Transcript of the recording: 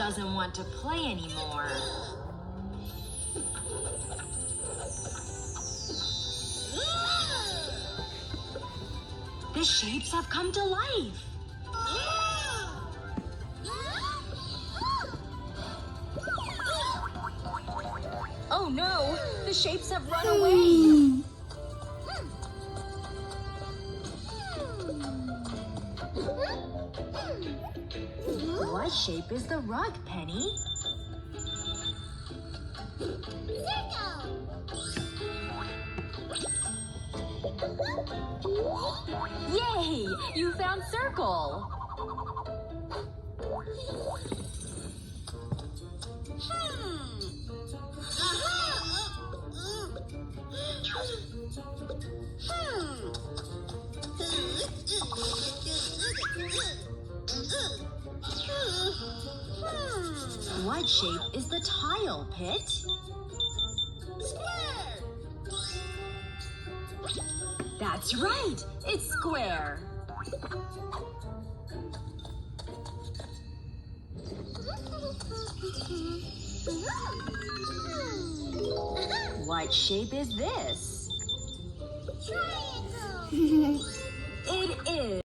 doesn't want to play anymore. The shapes have come to life. Oh no, the shapes have run away. What shape is the rug, Penny? Yay! You found circle! What shape is the tile, Pit? Square! That's right! It's square! What shape is this? Triangle! It is.